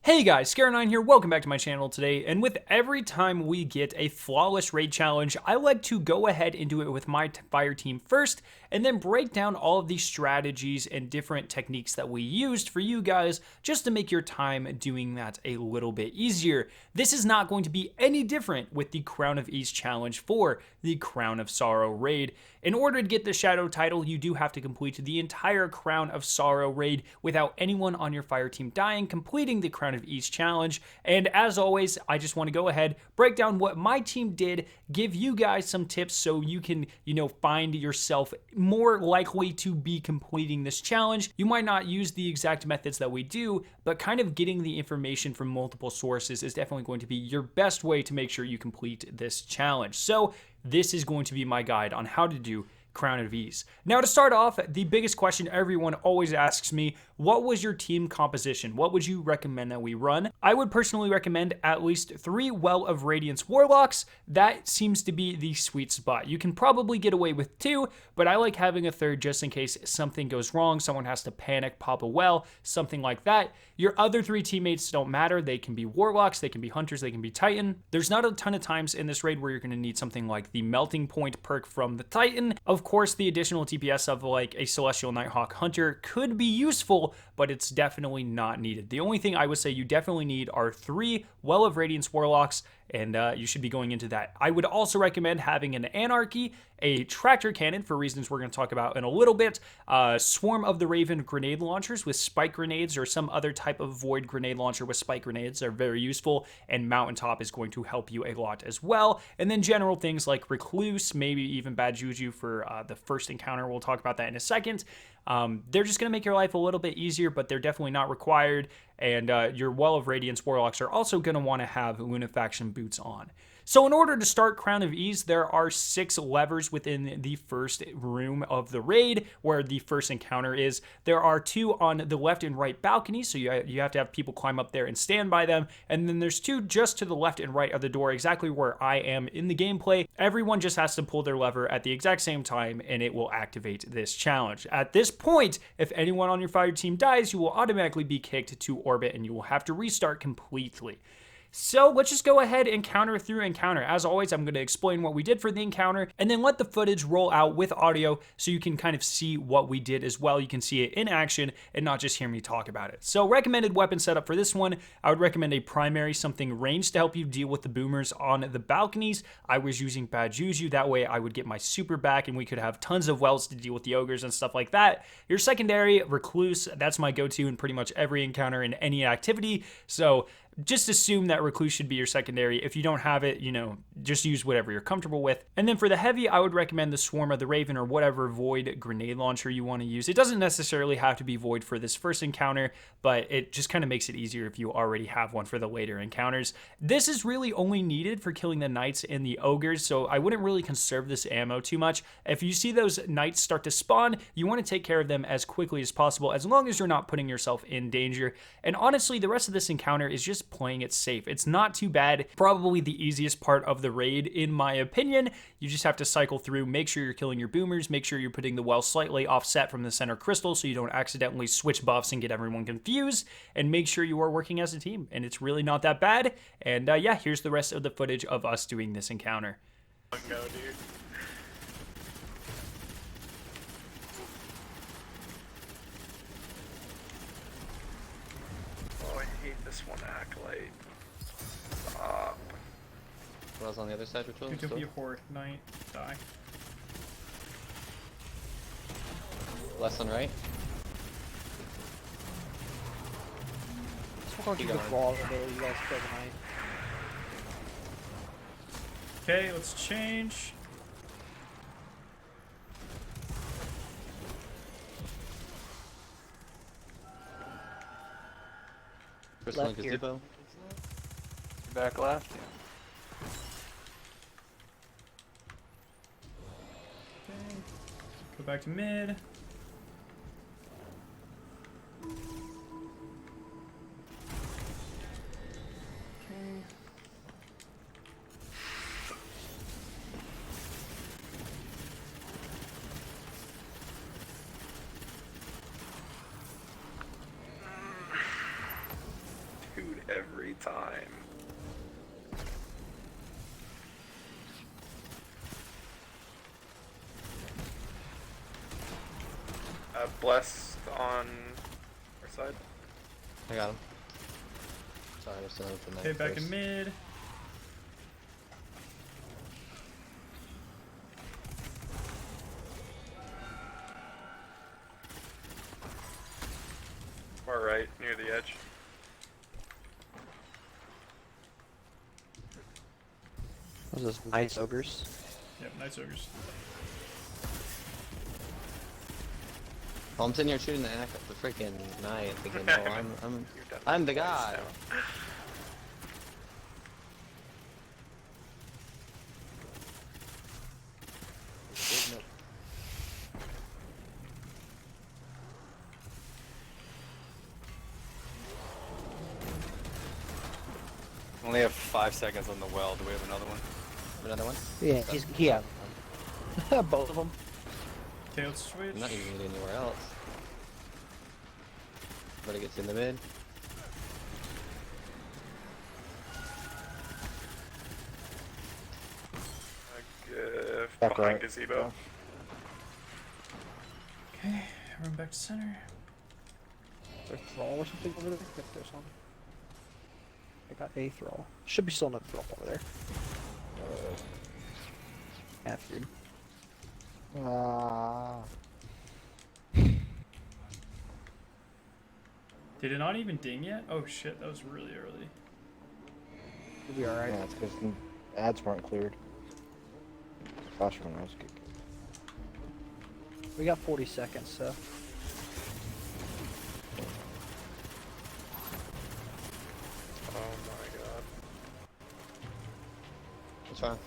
Hey guys, Scare9 here, welcome back to my channel today, and with every time we get a flawless raid challenge, I like to go ahead and do it with my fire team first, and then break down all of the strategies and different techniques that we used for you guys, just to make your time doing that a little bit easier. This is not going to be any different with the Crown of Ease challenge for the Crown of Sorrow raid. In order to get the Shadow title, you do have to complete the entire Crown of Sorrow raid without anyone on your fire team dying, completing the Crown of Ease challenge. And as always, I just want to go ahead, break down what my team did, give you guys some tips so you can, find yourself more likely to be completing this challenge. You might not use the exact methods that we do, but kind of getting the information from multiple sources is definitely going to be your best way to make sure you complete this challenge. So this is going to be my guide on how to do Crown of Ease. Now, to start off, the biggest question everyone always asks me, what was your team composition? What would you recommend that we run? I would personally recommend at least 3 Well of Radiance Warlocks. That seems to be the sweet spot. You can probably get away with 2, but I like having a 3rd just in case something goes wrong, someone has to panic, pop a well, something like that. Your other 3 teammates don't matter. They can be Warlocks, they can be Hunters, they can be Titan. There's not a ton of times in this raid where you're going to need something like the Melting Point perk from the Titan. Of course, the additional TPS of like a Celestial Nighthawk Hunter could be useful, but it's definitely not needed. The only thing I would say you definitely need are 3 Well of Radiance Warlocks, and you should be going into that. I would also recommend having an Anarchy, a Tractor Cannon for reasons we're going to talk about in a little bit, Swarm of the Raven grenade launchers with spike grenades or some other type of void grenade launcher with spike grenades are very useful, and Mountaintop is going to help you a lot as well. And then general things like Recluse, maybe even Bad Juju for the first encounter. We'll talk about that in a second. They're just going to make your life a little bit easier, but they're definitely not required. And your Well of Radiance Warlocks are also going to want to have Lunafaction boots on. So in order to start Crown of Ease, there are 6 levers within the first room of the raid where the first encounter is. There are 2 on the left and right balconies, so you have to have people climb up there and stand by them. And then there's 2 just to the left and right of the door, exactly where I am in the gameplay. Everyone just has to pull their lever at the exact same time, and it will activate this challenge. At this point, if anyone on your fire team dies, you will automatically be kicked to orbit, and you will have to restart completely. So let's just go ahead and encounter through encounter. As always, I'm going to explain what we did for the encounter and then let the footage roll out with audio so you can kind of see what we did as well. You can see it in action and not just hear me talk about it. So recommended weapon setup for this one, I would recommend a primary, something ranged to help you deal with the boomers on the balconies. I was using Bad Juju. That way I would get my super back and we could have tons of wells to deal with the ogres and stuff like that. Your secondary, Recluse, that's my go-to in pretty much every encounter in any activity. So just assume that Recluse should be your secondary. If you don't have it, just use whatever you're comfortable with. And then for the heavy, I would recommend the Swarm of the Raven or whatever void grenade launcher you want to use. It doesn't necessarily have to be void for this first encounter, but it just kind of makes it easier if you already have one for the later encounters. This is really only needed for killing the knights and the ogres, so I wouldn't really conserve this ammo too much. If you see those knights start to spawn, you want to take care of them as quickly as possible, as long as you're not putting yourself in danger. And honestly, the rest of this encounter is just playing it safe. It's not too bad. Probably the easiest part of the raid, in my opinion. You just have to cycle through, make sure you're killing your boomers, make sure you're putting the well slightly offset from the center crystal so you don't accidentally switch buffs and get everyone confused, and make sure you are working as a team. And it's really not that bad. And yeah, here's the rest of the footage of us doing this encounter. Go, dude. Oh, I hate this one, Acolyte. Stop. What else on the other side, Ritual? Utopia Horde, Knight, die. Less on right. Just don't keep the ball in the middle, you guys play the night. Okay, let's change. First Left one, here. gazebo. Back left. Okay. Go back to mid. Okay. Dude, time. Blessed on our side. I got him. Sorry, I'm still open Okay, back in mid. Far right, near the edge. Those are those nice ogres. Yep, nice ogres. I'm sitting here shooting the freaking knight, thinking, oh, You're done I'm the twice guy. now. Only have 5 seconds on the well. Do we have another one? Another one? Yeah, he has one. Both of them. Okay, let's switch. I'm not using it anywhere else. But it gets in the mid. Behind right. gazebo. Okay, run back to center. There's thrall or something over there. If there's one. I got a thrall. Should be still another thrall over there. Half dude. Did it not even ding yet? Oh shit, that was really early. We'll be alright. Yeah, it's because the ads weren't cleared. Gosh, when I was good. We got 40 seconds, so. Oh my god. What's wrong?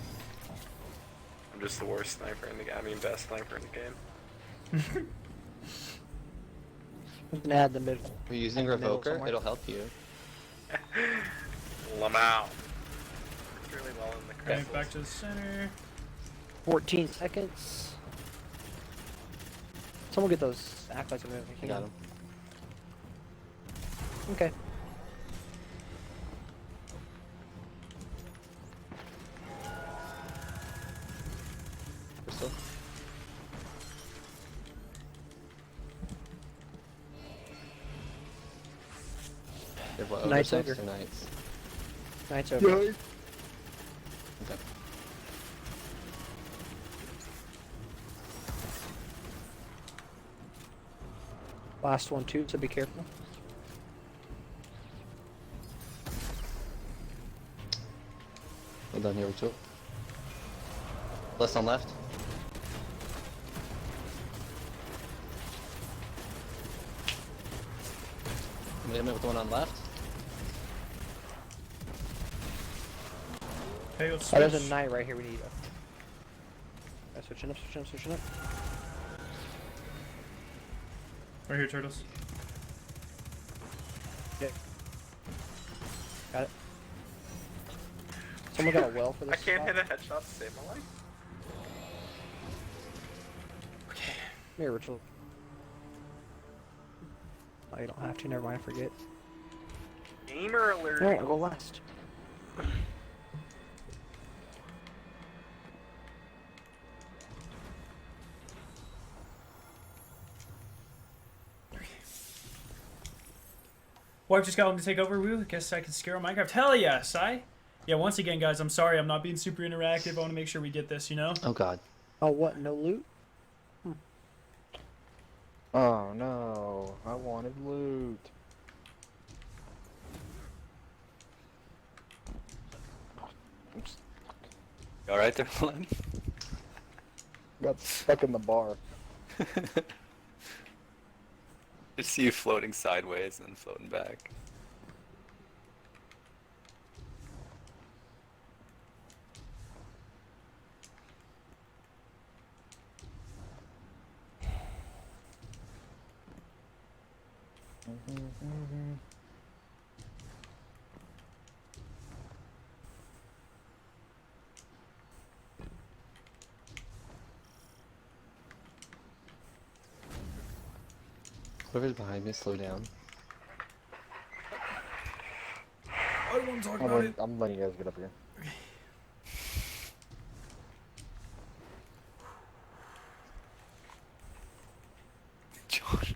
I'm just the worst sniper in the game. I mean, best sniper in the game. We can add the mid. We're using in the middle Revoker, somewhere. it'll help you. Lamau. It's really well in the Okay, crystals. back to the center. 14 seconds. Someone get those acolytes over there. I got him. Okay. Crystal. You have what, Knights ogres ogre. next or knights? Knights over. Okay. Last one too, so be careful. Well done, here we go. Less on left. Hit me with the one on left. Okay, let's Oh, switch. there's a knight right here we need. Switching up, switching up, switching up. Right here, turtles. Okay. Got it. Someone got a well for this I can't spot? hit a headshot to save my life. Here, Ritual. Oh, you don't have to. Never mind. Forget. Gamer alert. All right, I'll go last. Wife just got him to take over. Woo. Guess I can scare on Minecraft. Hell yes, Yeah, once again, guys, I'm sorry I'm not being super interactive. I want to make sure we get this, you know? Oh god. Oh, what? No loot? Oh no, I wanted loot. You alright there, Len? Got stuck in the bar. Just see you floating sideways and then floating back. Whoever's behind me, slow down. I don't want to talk about it. I'm letting you guys get up here. Josh.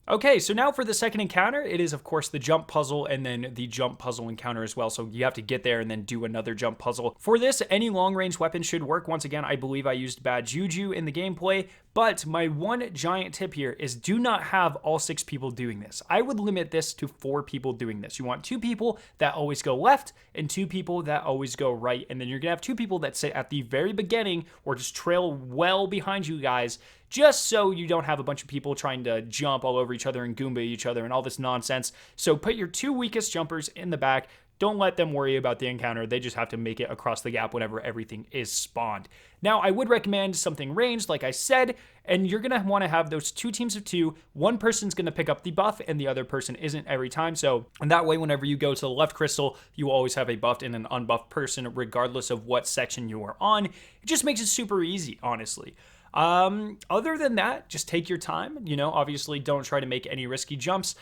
Okay, so now for the second encounter, it is of course the jump puzzle and then the jump puzzle encounter as well. So you have to get there and then do another jump puzzle. For this, any long range weapon should work. Once again, I believe I used bad juju in the gameplay, but my one giant tip here is do not have all 6 people doing this. I would limit this to 4 people doing this. You want 2 people that always go left and 2 people that always go right. And then you're gonna have 2 people that sit at the very beginning or just trail well behind you guys, just so you don't have a bunch of people trying to jump all over each other and Goomba each other and all this nonsense. So put your 2 weakest jumpers in the back. Don't let them worry about the encounter. They just have to make it across the gap whenever everything is spawned. Now, I would recommend something ranged, like I said, and you're going to want to have those 2 teams of 2. One person's going to pick up the buff and the other person isn't every time. So, and that way, whenever you go to the left crystal, you always have a buffed and an unbuffed person, regardless of what section you are on. It just makes it super easy, honestly. Other than that, just take your time, obviously don't try to make any risky jumps.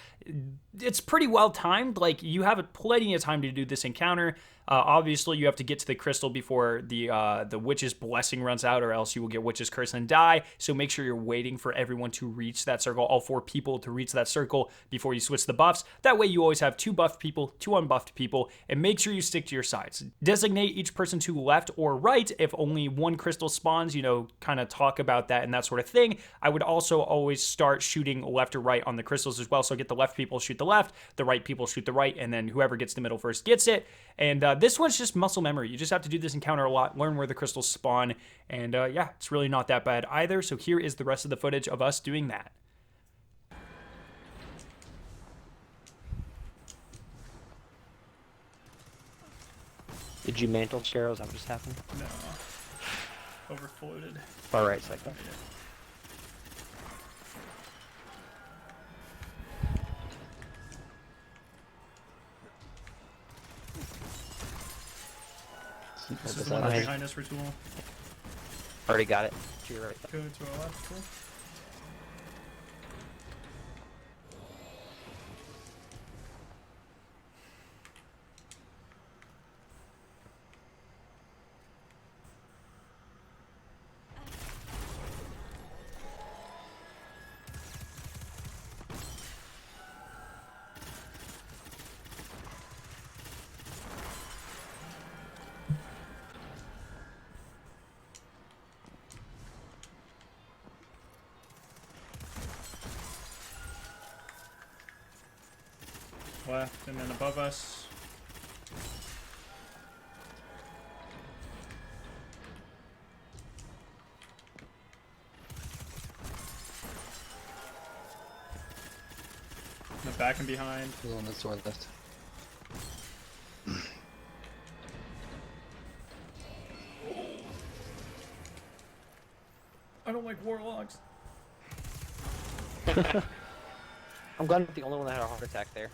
It's pretty well timed. Like, you have plenty of time to do this encounter. Obviously you have to get to the crystal before the witch's blessing runs out, or else you will get witch's curse and die. So make sure you're waiting for everyone to reach that circle, all 4 people to reach that circle before you switch the buffs. That way you always have 2 buffed people, 2 unbuffed people, and make sure you stick to your sides. Designate each person to left or right if only 1 crystal spawns, kind of talk about that and that sort of thing. I would also always start shooting left or right on the crystals as well. So get the left people shoot the left, the right people shoot the right, and then whoever gets the middle first gets it. And this one's just muscle memory. You just have to do this encounter a lot, learn where the crystals spawn, and yeah, it's really not that bad either. So here is the rest of the footage of us doing that. Did you mantle Scarrow? Is that what just happened? No. Overfloated. Far right second. This is the one that's behind us for Tool. Already got it. To your right. Go to our left, cool. Left, and then above us. The back and behind. There's one that's to our left. I don't like warlocks. I'm glad I'm the only one that had a heart attack there.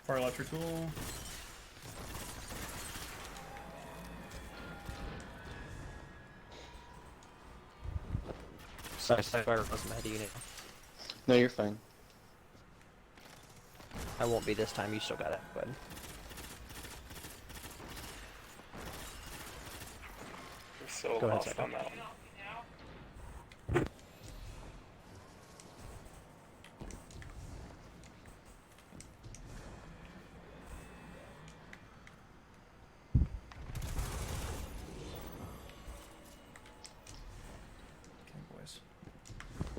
Far left for Tool. Sorry, I wasn't ahead of you now. No, you're fine. I won't be this time. You still got it. Go ahead. You're so Go ahead, lost second. on that one. Okay, boys.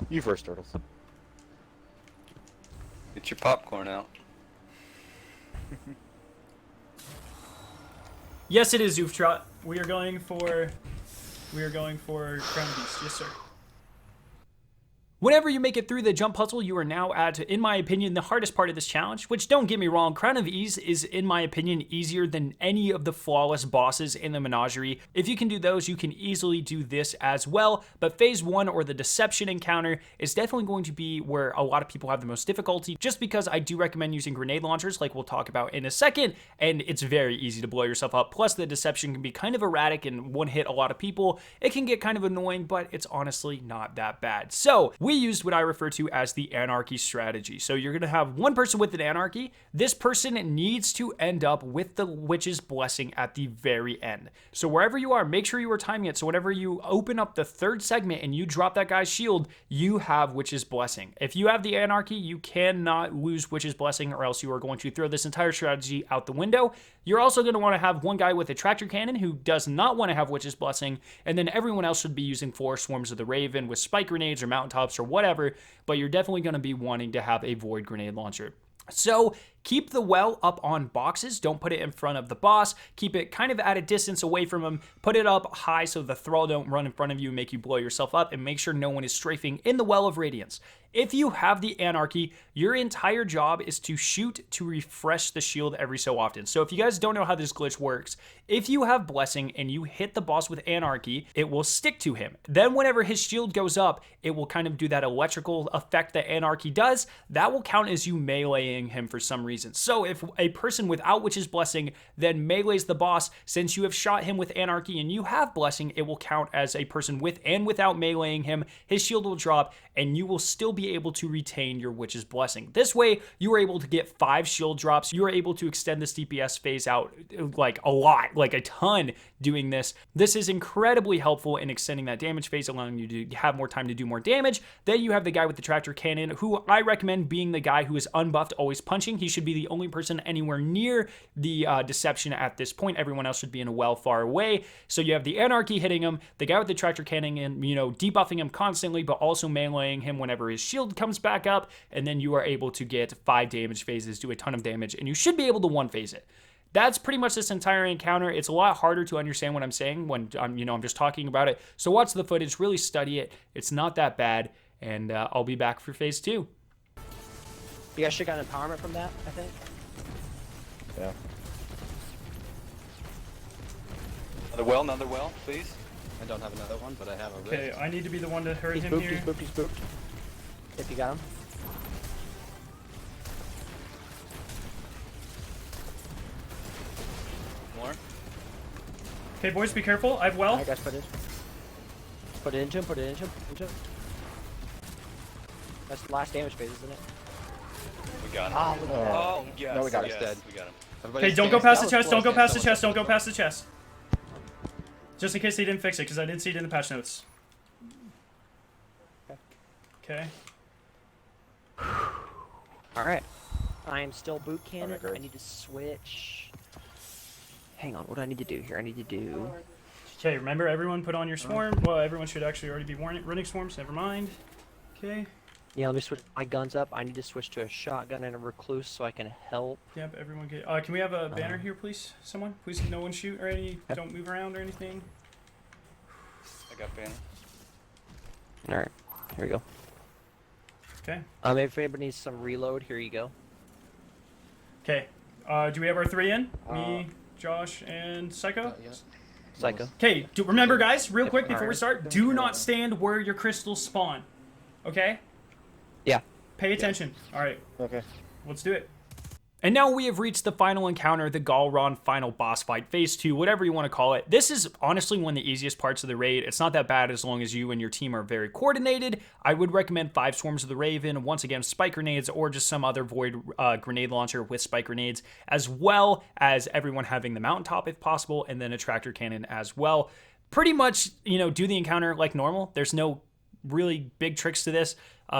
You first, Turtles. Get your popcorn out. Yes, it is Zooftrot. We are going for Crown Beast. Yes, sir. Whenever you make it through the jump puzzle, you are now at, in my opinion, the hardest part of this challenge, which, don't get me wrong, Crown of Ease is, in my opinion, easier than any of the flawless bosses in the menagerie. If you can do those, you can easily do this as well, but phase 1, or the deception encounter, is definitely going to be where a lot of people have the most difficulty, just because I do recommend using grenade launchers, like we'll talk about in a second, and it's very easy to blow yourself up. Plus, the deception can be kind of erratic and one-hit a lot of people. It can get kind of annoying, but it's honestly not that bad. So, we used what I refer to as the anarchy strategy. So you're going to have one person with an anarchy. This person needs to end up with the witch's blessing at the very end. So wherever you are, make sure you are timing it. So whenever you open up the third segment and you drop that guy's shield, you have witch's blessing. If you have the anarchy, you cannot lose witch's blessing, or else you are going to throw this entire strategy out the window. You're also going to want to have one guy with a tractor cannon who does not want to have witch's blessing, and then everyone else should be using 4 swarms of the raven with spike grenades or mountaintops or whatever, but you're definitely going to be wanting to have a void grenade launcher. So keep the well up on boxes. Don't put it in front of the boss. Keep it kind of at a distance away from him. Put it up high so the thrall don't run in front of you and make you blow yourself up, and make sure no one is strafing in the well of radiance. If you have the anarchy, your entire job is to shoot to refresh the shield every so often. So if you guys don't know how this glitch works, if you have blessing and you hit the boss with anarchy, it will stick to him. Then whenever his shield goes up, it will kind of do that electrical effect that anarchy does. That will count as you meleeing him for some reason. So if a person without witch's blessing then melees the boss, since you have shot him with anarchy and you have blessing, it will count as a person with and without meleeing him. His shield will drop and you will still be able to retain your witch's blessing. This way, you are able to get 5 shield drops. You are able to extend this DPS phase out like a lot, like a ton doing this. This is incredibly helpful in extending that damage phase, allowing you to have more time to do more damage. Then you have the guy with the tractor cannon, who I recommend being the guy who is unbuffed, always punching. He should be the only person anywhere near the deception at this point. Everyone else should be in a well far away. So you have the anarchy hitting him, the guy with the tractor cannon, and debuffing him constantly, but also meleeing him whenever his shield comes back up, and then you are able to get 5 damage phases, do a ton of damage, and you should be able to one phase it. That's pretty much this entire encounter. It's a lot harder to understand what I'm saying when I'm just talking about it. So watch the footage, really study it. It's not that bad, and I'll be back for phase 2. You guys should got empowerment from that, I think. Yeah. Another well, please. I don't have another one, but I have a Okay, rift. I need to be the one to hurt He's him booped, here. he's booped, he's booped. If you got him. More. Okay, boys, be careful. I have well. Alright, guys, put it. Put it into him, put it into him, into him. That's the last damage phase, isn't it? We got him. Ah, look at that. Oh, yes. No, we got him. yes, Dead. we got him. Everybody Okay, don't stand go past the still. chest. Don't go Stand past the still. chest. Don't go past the chest. Just in case they didn't fix it, because I did see it in the patch notes. Okay. Alright. I am still boot cannon. Alright, great. I need to switch. Hang on, what do I need to do here? I need to do... Okay, remember everyone put on your swarm. Well, everyone should actually already be running swarms. Never mind. Okay. Yeah, let me switch my guns up. I need to switch to a shotgun and a recluse so I can help. Yep, everyone get... can we have a banner here, please? Someone? Please, no one shoot or any... Don't move around or anything. I got banner. Alright, here we go. Okay. If anybody needs some reload, here you go. Okay. Do we have our 3 in? Me, Josh, and Psycho? Yeah. Psycho. Okay, remember guys, real Yep, quick before we alright. start, do not stand where your crystals spawn. Okay? Yeah. Pay attention. Alright, Okay. let's do it. And now we have reached the final encounter, the Galron final boss fight, phase 2, whatever you want to call it. This is honestly one of the easiest parts of the raid. It's not that bad as long as you and your team are very coordinated. I would recommend 5 swarms of the Raven, once again spike grenades, or just some other void grenade launcher with spike grenades, as well as everyone having the mountaintop if possible, and then a tractor cannon as well. Pretty much, do the encounter like normal. There's no really big tricks to this.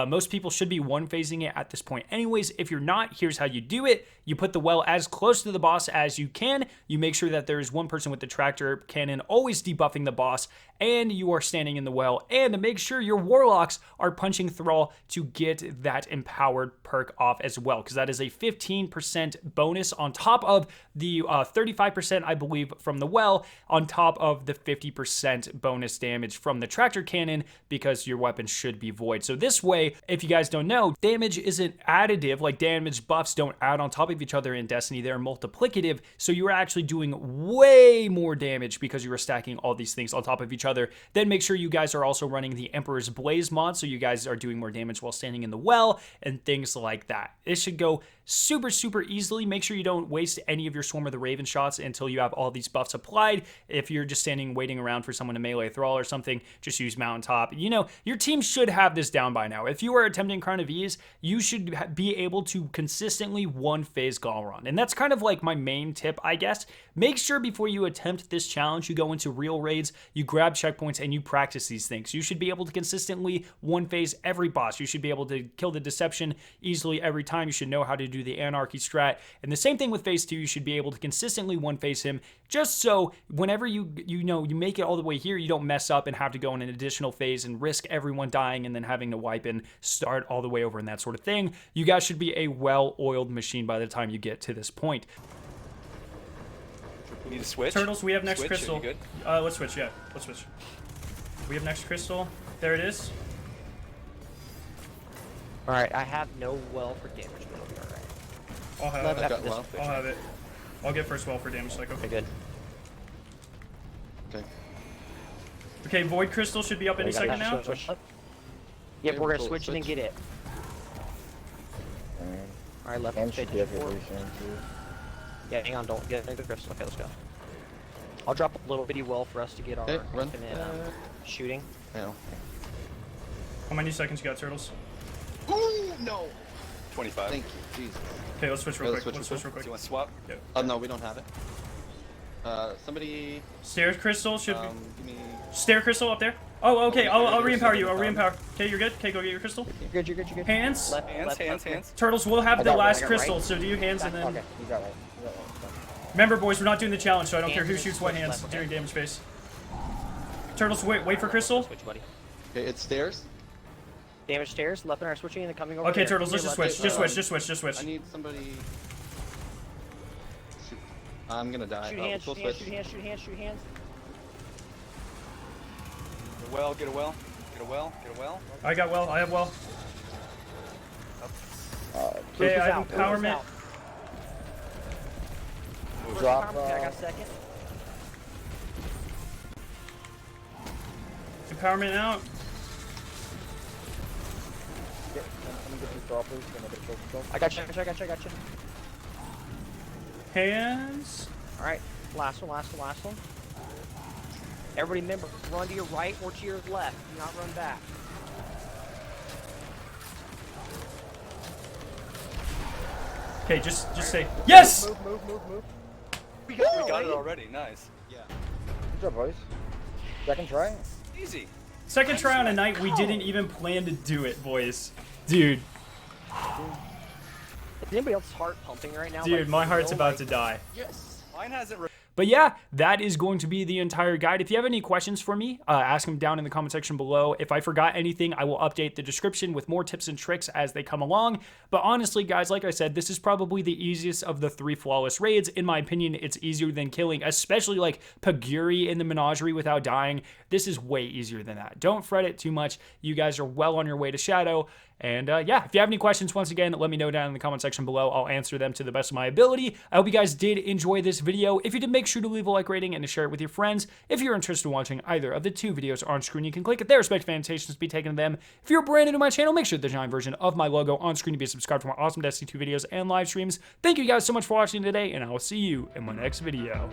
Most people should be one phasing it at this point anyways. If you're not, here's how you do it. You put the well as close to the boss as you can. You make sure that there is one person with the tractor cannon always debuffing the boss, and you are standing in the well. And to make sure your warlocks are punching Thrall to get that empowered perk off as well, because that is a 15% bonus on top of the 35%, I believe, from the well, on top of the 50% bonus damage from the tractor cannon, because your weapon should be void. So this way, if you guys don't know, damage isn't additive, like damage buffs don't add on top of each other in Destiny, they're multiplicative. So you're actually doing way more damage because you are stacking all these things on top of each other. Then make sure you guys are also running the Emperor's Blaze mod, so you guys are doing more damage while standing in the well and things like that. It should go super easily. Make sure you don't waste any of your Swarm of the Raven shots until you have all these buffs applied. If you're just standing waiting around for someone to melee Thrall or something, just use Mountaintop. You know, your team should have this down by now. If you are attempting Crown of Ease, you should be able to consistently one phase Galron. And that's kind of like my main tip, I guess. Make sure before you attempt this challenge, you go into real raids, you grab checkpoints, and you practice these things. You should be able to consistently one phase every boss. You should be able to kill the Deception easily every time. You should know how to do the Anarchy strat. And the same thing with phase 2, you should be able to consistently one phase him, just so whenever you make it all the way here, you don't mess up and have to go in an additional phase and risk everyone dying and then having to wipe and start all the way over and that sort of thing. You guys should be a well-oiled machine by the time you get to this point. We need to switch. Turtles, we have next Switch, crystal. are you good? Let's switch, yeah. Let's switch. We have next crystal. There it is. Alright, I have no well for damage, but it'll be alright. I'll have Left it. after this. I'll have it. I'll get first well for damage cycle. Okay, good. Okay. Okay, Void Crystal should be up any We got second that now. switch. Yep, Okay, we're gonna cool. switch and then get it. Alright, left. And Pay should be up attention here for pretty it. soon too. Yeah, hang on, don't get the crystal. Okay, let's go. I'll drop a little bitty well for us to get our Okay, run. infinite shooting. I know. How many seconds you got, Turtles? Ooh, no! 25. Thank you, Jesus. Okay, let's switch real Okay, quick. let's Let's switch switch real Do you quick. want to swap? Oh, no, we don't have it. Somebody, Stairs Crystal should be... give me... Stair Crystal up there. Oh, okay, I'll There's re-empower you. something I'll re-empower. Okay, you're good. Okay, go get your crystal. You're good, you're good, you're good. Hands. Left, Hands, left, left. Turtles, we'll have I the got last right, crystal, right. so do your hands and then... Okay, you got right. You got right. Remember, boys, we're not doing the challenge, so I don't care who Hands shoots what switch hands left, during okay. damage phase. Turtles, wait for crystal. Switch, buddy. Okay, it's stairs. Damage stairs, left and right switching and then coming over Okay, here. Turtles, let's just Here, switch. left, Just switch. I need somebody... Shoot. I'm gonna die. Shoot Oh, hands, we'll shoot hands, switch. shoot hands, shoot hands, shoot hands. Get a well, get a well. Get a well, get a well. I got well. I have well. Proof Okay, is I out, have proof is empowerment. out. First Drop, empowerment, okay, I got second. Empowerment out. Let me get these draw, please. Then I'll get focused on. I got you. Hands. Alright, last one. Everybody remember, run to your right or to your left. Do not run back. Okay, just say yes. Move. We got it already, nice. Yeah. Good job, boys. Second try. Easy. Second try on a night we didn't even plan to do it, boys. Dude, Is anybody else's heart pumping right now? dude, Like, my heart's oh about my- to die. Yes. Mine hasn't. But yeah, that is going to be the entire guide. If you have any questions for me, ask them down in the comment section below. If I forgot anything, I will update the description with more tips and tricks as they come along. But honestly, guys, like I said, this is probably the easiest of the 3 flawless raids. In my opinion, it's easier than killing, especially like Paguri in the Menagerie without dying. This is way easier than that. Don't fret it too much. You guys are well on your way to Shadow. And yeah, if you have any questions, once again, let me know down in the comment section below. I'll answer them to the best of my ability. I hope you guys did enjoy this video. If you did, make sure to leave a like rating and to share it with your friends. If you're interested in watching either of the 2 videos on screen, you can click it. Their respective annotations to be taken to them. If you're brand new to my channel, make sure the giant version of my logo on screen to be subscribed for more awesome Destiny 2 videos and live streams. Thank you guys so much for watching today, and I will see you in my next video.